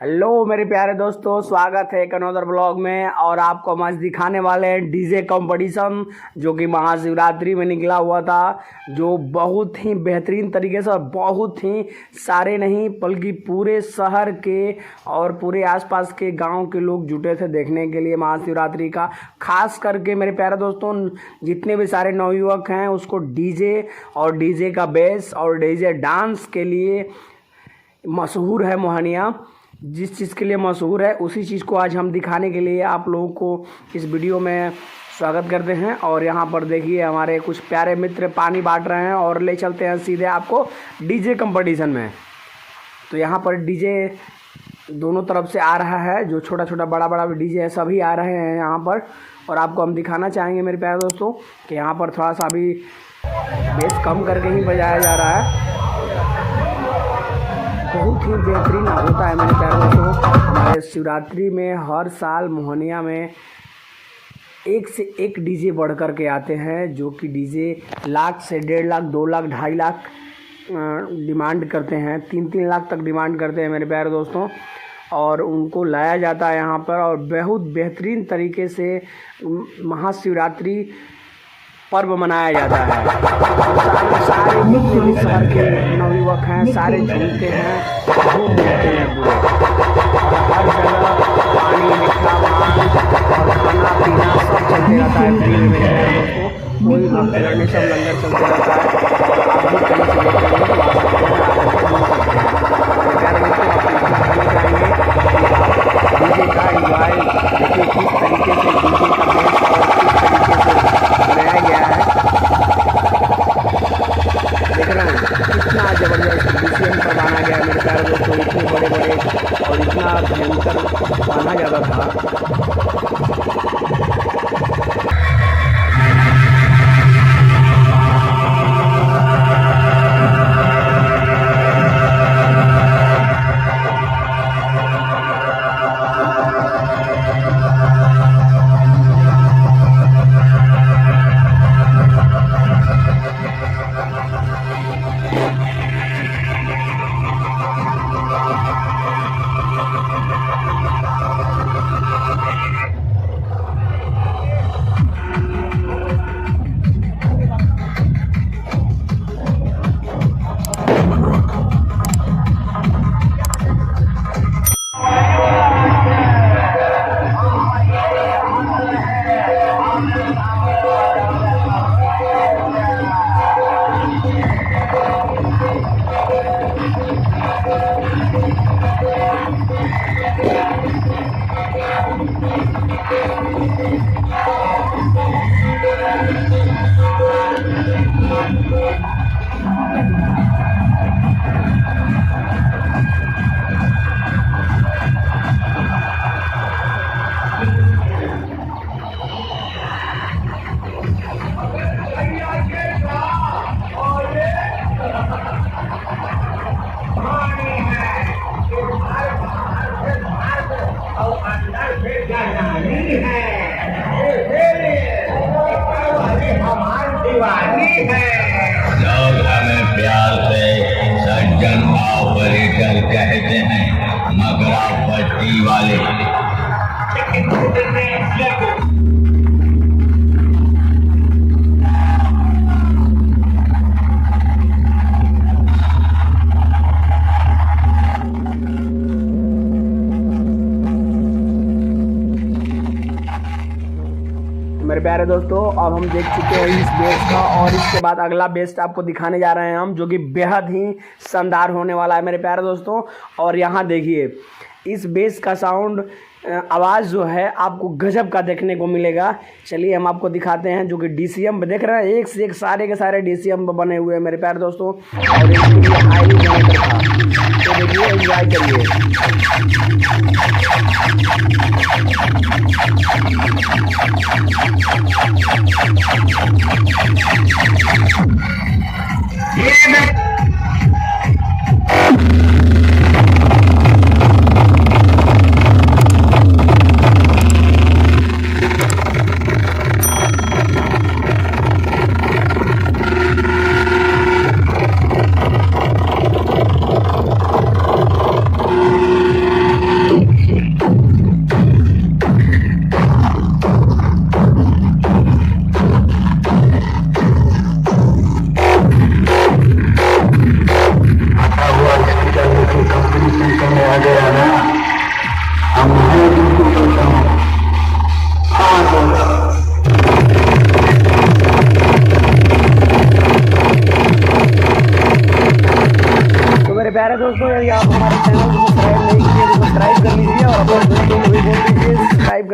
Hello मेरे प्यारे दोस्तों, स्वागत है एक अनदर ब्लॉग में। और आपको हम आज दिखाने वाले हैं डीजे कंपटीशन जो कि महाशिवरात्रि में निकला हुआ था, जो बहुत ही बेहतरीन तरीके से और बहुत ही सारे नहीं बल्कि पूरे शहर के और पूरे आसपास के गांव के लोग जुटे थे देखने के लिए महाशिवरात्रि का। खास करके मेरे प्यारे दोस्तों, जितने भी सारे नवयुवक हैं उसको डीजे और डीजे का बेस और डीजे डांस के लिए मशहूर है। मोहनिया जिस चीज़ के लिए मशहूर है उसी चीज़ को आज हम दिखाने के लिए आप लोगों को इस वीडियो में स्वागत करते हैं। और यहाँ पर देखिए हमारे कुछ प्यारे मित्र पानी बांट रहे हैं और ले चलते हैं सीधे आपको डीजे कंपटीशन में। तो यहाँ पर डीजे दोनों तरफ से आ रहा है, जो छोटा छोटा बड़ा बड़ा डीजे है सभी आ रहे हैं यहाँ पर। और आपको हम दिखाना चाहेंगे मेरे प्यारे दोस्तों कि यहाँ पर थोड़ा सा अभी बेस कम करके ही बजाया जा रहा है। बहुत ही बेहतरीन होता है मेरे प्यारे दोस्तों। हमारे शिवरात्रि में हर साल मोहनिया में एक से एक डीजे बढ़ कर के आते हैं, जो कि डीजे लाख से 1.5 लाख 2 लाख 2.5 लाख डिमांड करते हैं, 3-3 लाख तक डिमांड करते हैं मेरे प्यारे दोस्तों। और उनको लाया जाता है यहाँ पर और बहुत बेहतरीन तरीके से महाशिवरात्रि पर्व मनाया जाता है। सारे जितने भी शहर के नवयुवक हैं सारे झूमते हैं, घूम उठते हैं पूरे। हर जगह पानी, मीठा पान और खाना पीना सब चलते रहता है फ्री में मेरे प्यारे दोस्तों। कोई भक्त लड़ने सब लंगर चलते रहता है। और आप भी कहीं से लेते हैं तो आ सकते हैं, आकर घूम सकते हैं। मेरे प्यारे दोस्तों, आप दिखाने चाहेंगे कि आप डीजे का एंजॉय देखिए किस तरीके से डीजे का बेस और किस तरीके से बनाया गया है। देख रहे हैं कितना ज़बरदस्त डीसीएम पर बांधा गया है मेरे प्यारे दोस्तों। इतने बड़े बड़े और इतना भयंकर बांधा जाता था। लोग हमें प्यार से सज्जन ऑपरेटर कहते हैं, मगरा पट्टी वाले। मेरे प्यारे दोस्तों, अब हम देख चुके हैं इस बेस का और इसके बाद अगला बेस आपको दिखाने जा रहे हैं हम, जो कि बेहद ही शानदार होने वाला है मेरे प्यारे दोस्तों। और यहाँ देखिए इस बेस का साउंड आवाज़ जो है आपको गजब का देखने को मिलेगा। चलिए हम आपको दिखाते हैं, जो कि डीसीएम देख रहे हैं एक से एक सारे के सारे डीसीएम बने हुए हैं मेरे प्यारे दोस्तों। और इसके लिए हाईली भयंकर था, तो देखिए एंजॉय करिए।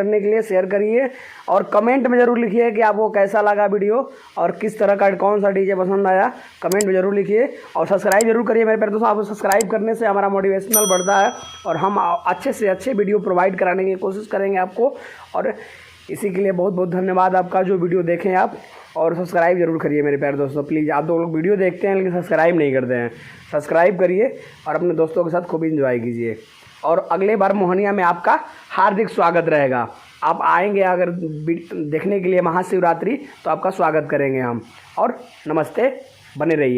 करने के लिए शेयर करिए और कमेंट में ज़रूर लिखिए कि आपको कैसा लगा वीडियो और किस तरह का कौन सा डीजे पसंद आया, कमेंट में ज़रूर लिखिए और सब्सक्राइब जरूर करिए मेरे प्यारे दोस्तों। आपको सब्सक्राइब करने से हमारा मोटिवेशनल बढ़ता है और हम अच्छे से अच्छे वीडियो प्रोवाइड कराने की कोशिश करेंगे आपको। और इसी के लिए बहुत बहुत धन्यवाद आपका, जो वीडियो देखें आप और सब्सक्राइब जरूर करिए मेरे प्यारे दोस्तों। प्लीज़, आप लोग वीडियो देखते हैं लेकिन सब्सक्राइब नहीं करते हैं, सब्सक्राइब करिए और अपने दोस्तों के साथ खूब इंजॉय कीजिए। और अगले बार मोहनिया में आपका हार्दिक स्वागत रहेगा। आप आएंगे अगर देखने के लिए महाशिवरात्रि तो आपका स्वागत करेंगे हम। और नमस्ते, बने रहिए।